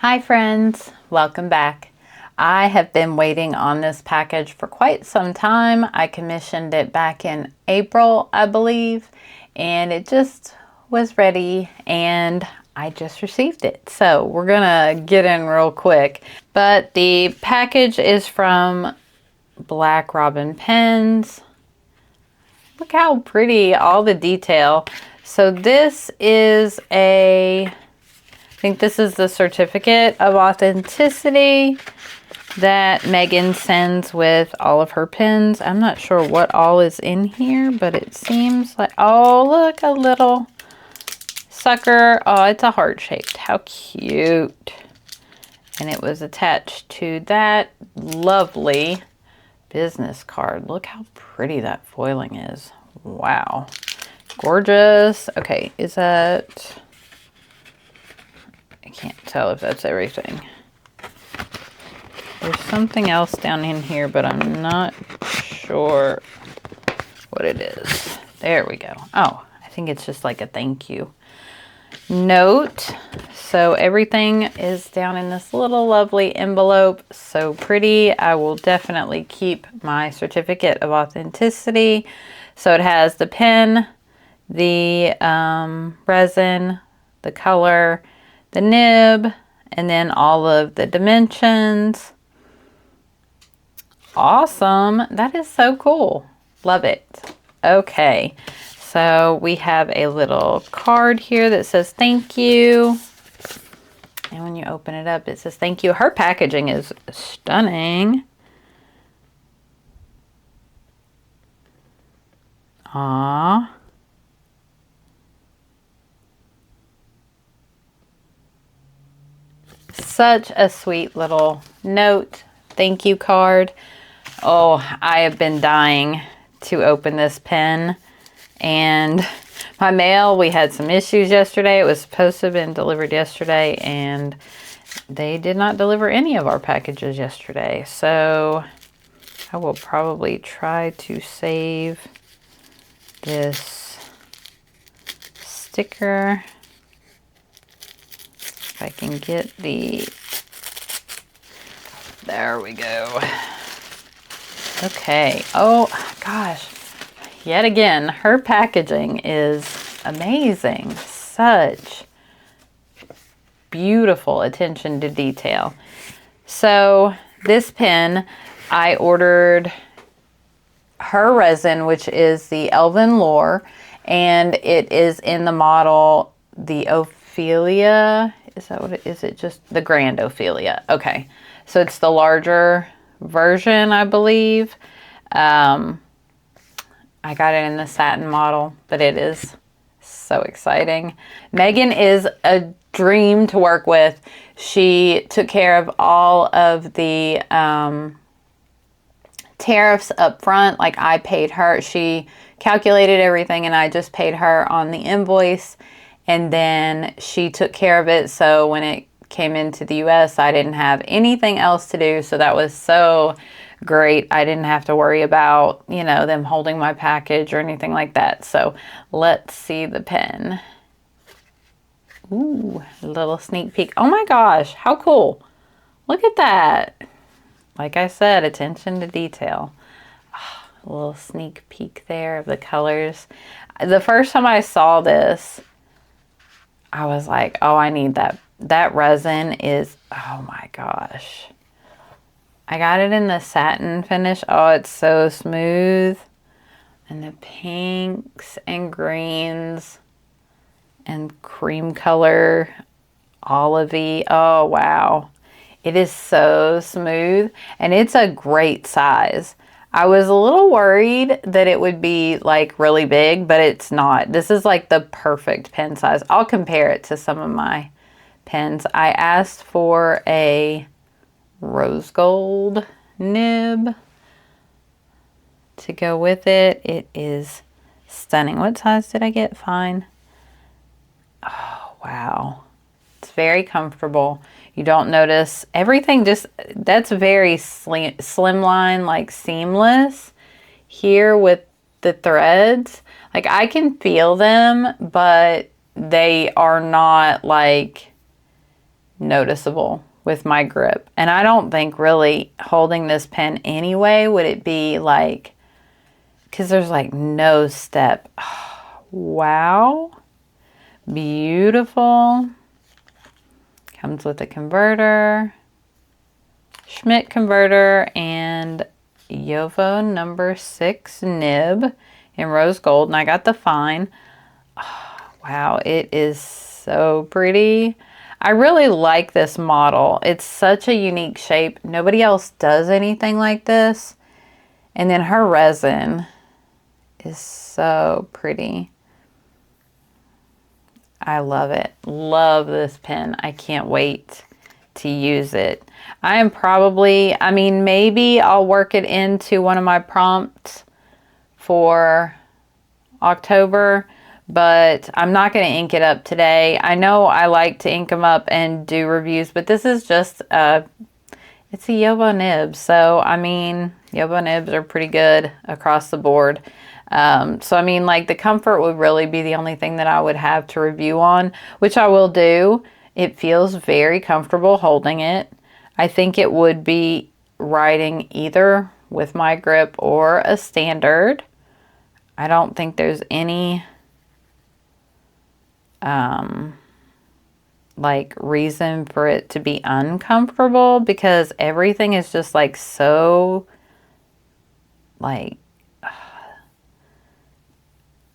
Hi friends, welcome back. I have been waiting on this package for quite some time. I commissioned it back in April, I believe, and it just was ready and I just received it. So we're gonna get in real quick. But the package is from Black Robin Pens. Look how pretty, all the detail. So this is I think this is the certificate of authenticity that Megan sends with all of her pens. I'm not sure what all is in here, but it seems like, oh, look, a little sucker. Oh, it's a heart-shaped. How cute. And it was attached to that lovely business card. Look how pretty that foiling is. Wow. Gorgeous. Okay, is that... I can't tell if that's everything. There's something else down in here, but I'm not sure what it is. There we go. Oh, I think it's just like a thank you note. So everything is down in this little lovely envelope. So pretty. I will definitely keep my certificate of authenticity. So it has the pen, the resin, the color, the nib, and then all of the dimensions. Awesome. That is so cool. Love it. Okay, so we have a little card here that says thank you. And when you open it up, it says thank you. Her packaging is stunning. Aww. Such a sweet little note, thank you card. Oh, I have been dying to open this pen. And my mail, we had some issues yesterday. It was supposed to have been delivered yesterday, and they did not deliver any of our packages yesterday. So I will probably try to save this sticker. If I can get the, there we go. Okay, oh gosh, yet again, her packaging is amazing. Such beautiful attention to detail. So this pen, I ordered her resin, which is the Elven Lore, and it is in the model, the Ophelia. Is that what it is? It just the Grand Ophelia. Okay, so it's the larger version, I believe. I got it in the satin model, but it is so exciting. Megan is a dream to work with. She took care of all of the tariffs up front. Like, I paid her. She calculated everything and I just paid her on the invoice. And then she took care of it. So when it came into the US, I didn't have anything else to do. So that was so great. I didn't have to worry about, you know, them holding my package or anything like that. So let's see the pen. Ooh, a little sneak peek. Oh my gosh, how cool. Look at that. Like I said, attention to detail. A little sneak peek there of the colors. The first time I saw this, I was like, oh, I need that. That resin is, oh my gosh. I got it in the satin finish. Oh, it's so smooth. And the pinks and greens and cream color, olivey. Oh, wow. It is so smooth and it's a great size. I was a little worried that it would be like really big, but it's not. This is like the perfect pen size. I'll compare it to some of my pens. I asked for a rose gold nib to go with it. It is stunning. What size did I get? Fine. Oh, wow. It's very comfortable. You don't notice everything, just that's very slimline, like seamless here with the threads. Like, I can feel them, but they are not like noticeable with my grip. And I don't think really holding this pen anyway would it be like, because there's like no step. Oh, wow. Beautiful. Comes with a converter, Schmidt converter, and Yovo number 6 nib in rose gold. And I got the fine. Oh, wow, it is so pretty. I really like this model. It's such a unique shape. Nobody else does anything like this. And then her resin is so pretty. I love it. Love this pen. I can't wait to use it. I am probably, I mean, maybe I'll work it into one of my prompts for October, but I'm not going to ink it up today. I know I like to ink them up and do reviews, but this is just it's a Yovo nib. So, I mean, Yovo nibs are pretty good across the board. So, I mean, like the comfort would really be the only thing that I would have to review on, which I will do. It feels very comfortable holding it. I think it would be writing either with my grip or a standard. I don't think there's any like reason for it to be uncomfortable, because everything is just like so like,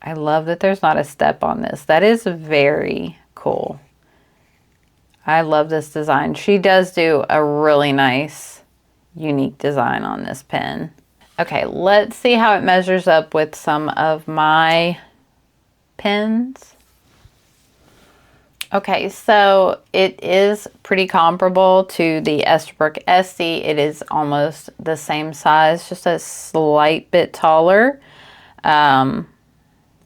I love that there's not a step on this. That is very cool. I love this design. She does do a really nice, unique design on this pen. Okay, let's see how it measures up with some of my pens. Okay, so it is pretty comparable to the Esterbrook Esty. It is almost the same size, just a slight bit taller.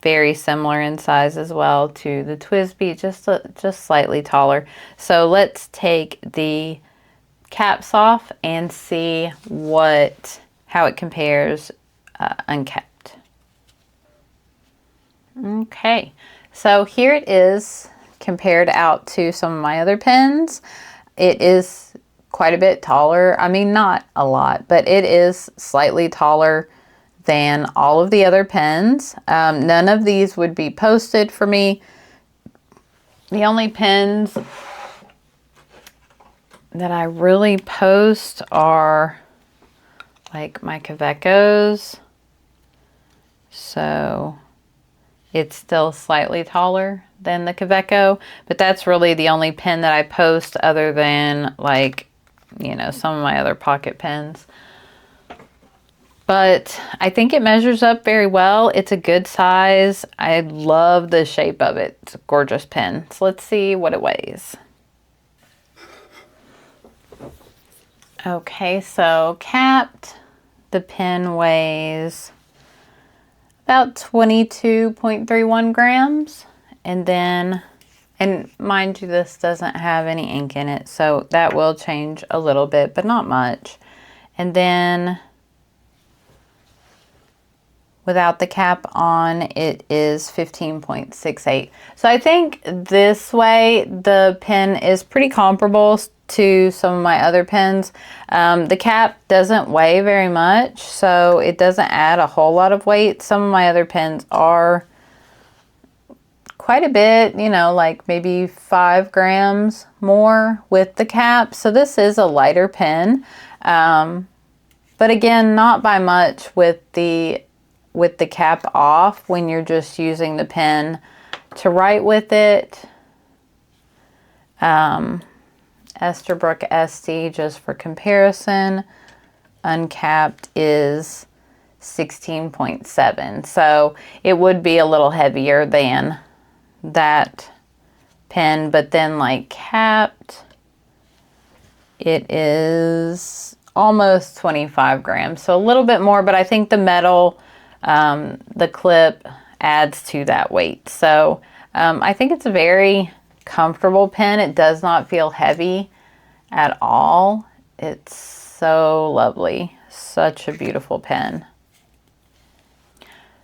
Very similar in size as well to the TWSBI, just slightly taller. So let's take the caps off and see how it compares uncapped. Okay, so here it is compared out to some of my other pens. It is quite a bit taller. I mean, not a lot, but it is slightly taller than all of the other pens. None of these would be posted for me. The only pens that I really post are like my Kavecos. So it's still slightly taller than the Kaveco, but that's really the only pen that I post other than like, you know, some of my other pocket pens. But I think it measures up very well. It's a good size. I love the shape of it. It's a gorgeous pen. So let's see what it weighs. Okay, so capped, the pen weighs about 22.31 grams. And then, and mind you, this doesn't have any ink in it, so that will change a little bit, but not much. And then without the cap on, it is 15.68. So I think this way the pen is pretty comparable to some of my other pens. The cap doesn't weigh very much, so it doesn't add a whole lot of weight. Some of my other pens are quite a bit, you know, like maybe 5 grams more with the cap. So this is a lighter pen, but again, not by much with the cap off when you're just using the pen to write with it. Esterbrook Esty, just for comparison, uncapped is 16.7. So it would be a little heavier than that pen, but then like capped, it is almost 25 grams. So a little bit more, but I think the metal, the clip adds to that weight. So I think it's a very comfortable pen. It does not feel heavy at all. It's so lovely. Such a beautiful pen.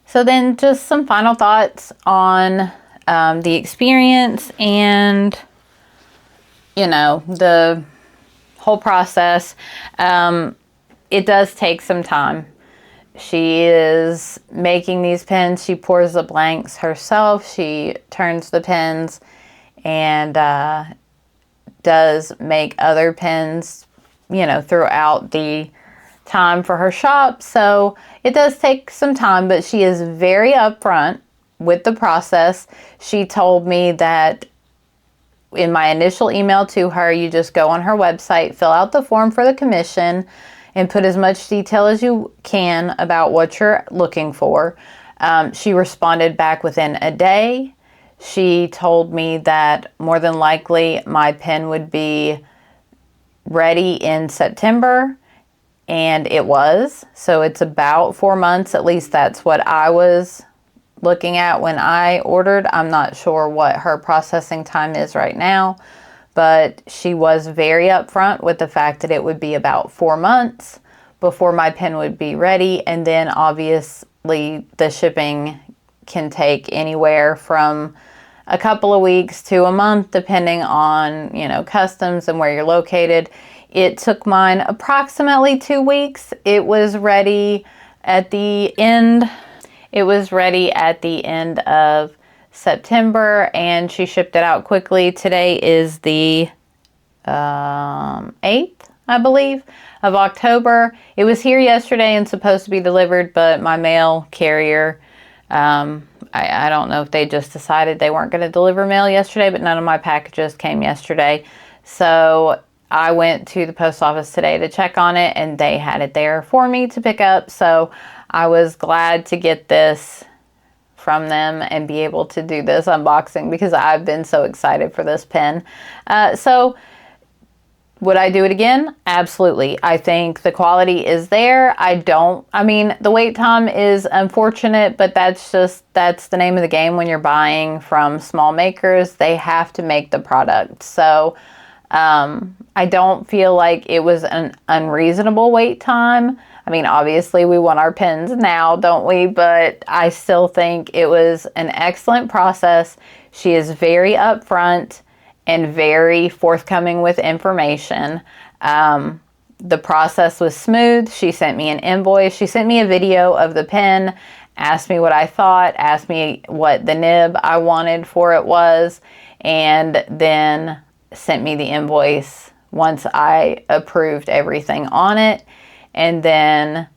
So then just some final thoughts on the experience and you know, the whole process. It does take some time. She is making these pens. She pours the blanks herself. She turns the pens and does make other pens, you know, throughout the time for her shop. So it does take some time, but she is very upfront with the process. She told me that in my initial email to her, you just go on her website, fill out the form for the commission, and put as much detail as you can about what you're looking for. She responded back within a day. She told me that more than likely my pen would be ready in September, and it was. So it's about 4 months, at least that's what I was looking at when I ordered. I'm not sure what her processing time is right now, but she was very upfront with the fact that it would be about 4 months before my pen would be ready. And then obviously the shipping can take anywhere from a couple of weeks to a month, depending on, you know, customs and where you're located. It took mine approximately 2 weeks. It was ready at the end. It was ready at the end of September, and she shipped it out quickly. Today is the 8th, I believe, of October. It was here yesterday and supposed to be delivered, but my mail carrier, I don't know if they just decided they weren't going to deliver mail yesterday, but none of my packages came yesterday. So I went to the post office today to check on it, and they had it there for me to pick up. So I was glad to get this from them and be able to do this unboxing because I've been so excited for this pen. So would I do it again? Absolutely. I think the quality is there. I mean, the wait time is unfortunate, but that's the name of the game when you're buying from small makers. They have to make the product. So I don't feel like it was an unreasonable wait time. I mean, obviously we want our pens now, don't we? But I still think it was an excellent process. She is very upfront and very forthcoming with information. The process was smooth. She sent me an invoice. She sent me a video of the pen, asked me what I thought, asked me what the nib I wanted for it was, and then sent me the invoice once I approved everything on it. And then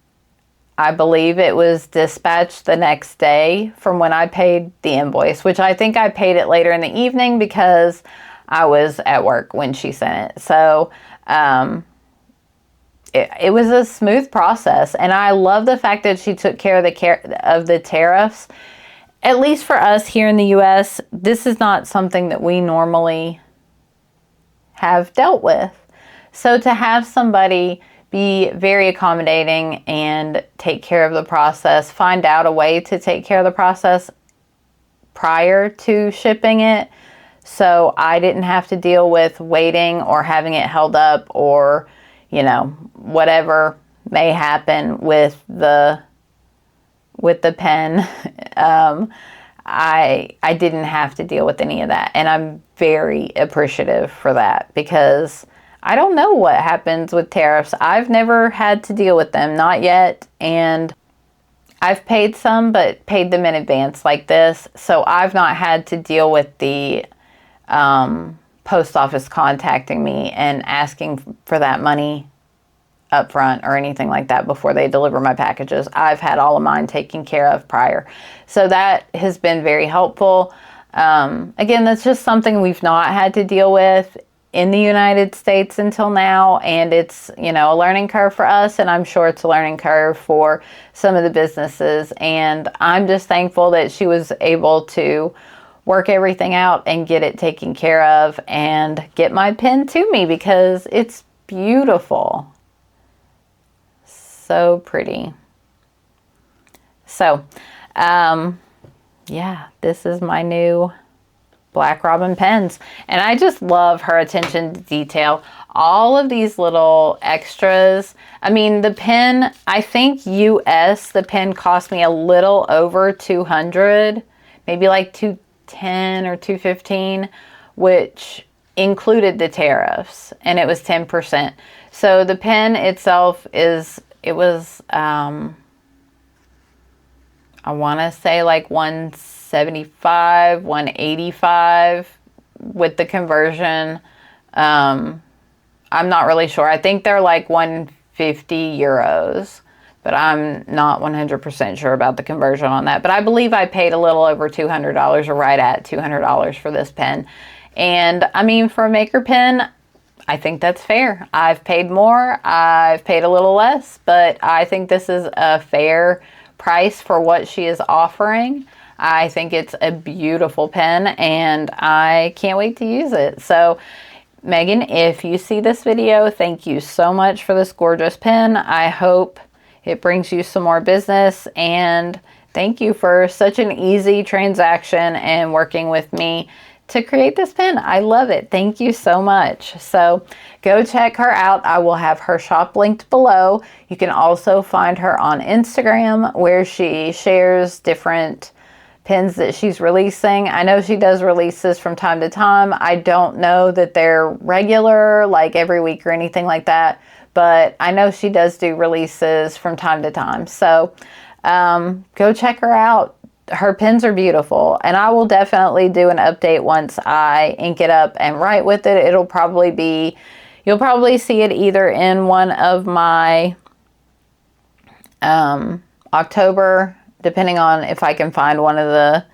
I believe it was dispatched the next day from when I paid the invoice, which I think I paid it later in the evening because I was at work when she sent it. So it was a smooth process, and I love the fact that she took care of the tariffs. At least for us here in the U.S., this is not something that we normally have dealt with. So to have somebody be very accommodating and take care of the process, find out a way to take care of the process prior to shipping it, so I didn't have to deal with waiting or having it held up or, you know, whatever may happen with the pen. I didn't have to deal with any of that, and I'm very appreciative for that because I don't know what happens with tariffs. I've never had to deal with them, not yet, and I've paid some, but paid them in advance like this, so I've not had to deal with the post office contacting me and asking for that money up front or anything like that before they deliver my packages. I've had all of mine taken care of prior, so that has been very helpful. Again, that's just something we've not had to deal with in the United States until now, and it's, you know, a learning curve for us, and I'm sure it's a learning curve for some of the businesses, and I'm just thankful that she was able to work everything out and get it taken care of and get my pen to me because it's beautiful. So pretty. So, yeah, this is my new Black Robin pens, and I just love her attention to detail. All of these little extras. I mean, the pen, I think US, the pen cost me a little over 200, maybe like 210 or 215, which included the tariffs, and it was 10%. So the pen itself it was, I want to say like 175, 185 with the conversion. I'm not really sure. I think they're like 150 euros, but I'm not 100% sure about the conversion on that. But I believe I paid a little over $200, or right at $200 for this pen. And I mean, for a maker pen, I think that's fair. I've paid more, I've paid a little less, but I think this is a fair price for what she is offering. I think it's a beautiful pen, and I can't wait to use it. So Megan, if you see this video, thank you so much for this gorgeous pen. I hope it brings you some more business, and thank you for such an easy transaction and working with me to create this pen. I love it. Thank you so much. So go check her out. I will have her shop linked below. You can also find her on Instagram, where she shares different pens that she's releasing. I know she does releases from time to time. I don't know that they're regular, like every week or anything like that, but I know she does do releases from time to time. So go check her out. Her pens are beautiful, and I will definitely do an update once I ink it up and write with it. It'll probably be, you'll probably see it either in one of my October, depending on if I can find one of the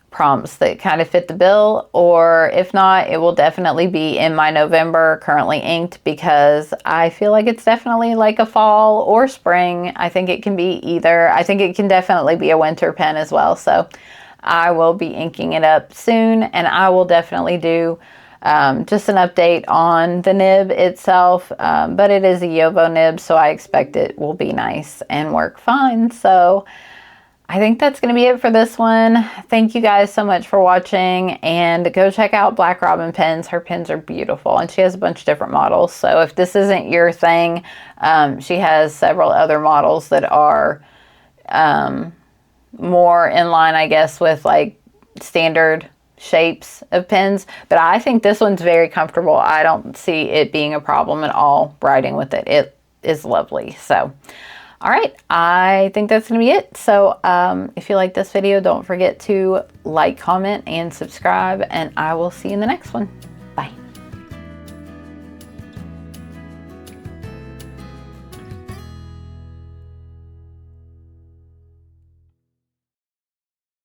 prompts that kind of fit the bill, or if not, it will definitely be in my November currently inked, because I feel like it's definitely like a fall or spring. I think it can be either. I think it can definitely be a winter pen as well. So I will be inking it up soon, and I will definitely do just an update on the nib itself, but it is a Yovo nib, so I expect it will be nice and work fine. So I think that's going to be it for this one. Thank you guys so much for watching, and go check out Black Robin pens. Her pens are beautiful, and she has a bunch of different models. So if this isn't your thing, she has several other models that are more in line, I guess, with like standard shapes of pens. But I think this one's very comfortable. I don't see it being a problem at all writing with it. It is lovely. So all right, I think that's going to be it. So if you like this video, don't forget to like, comment, and subscribe, and I will see you in the next one.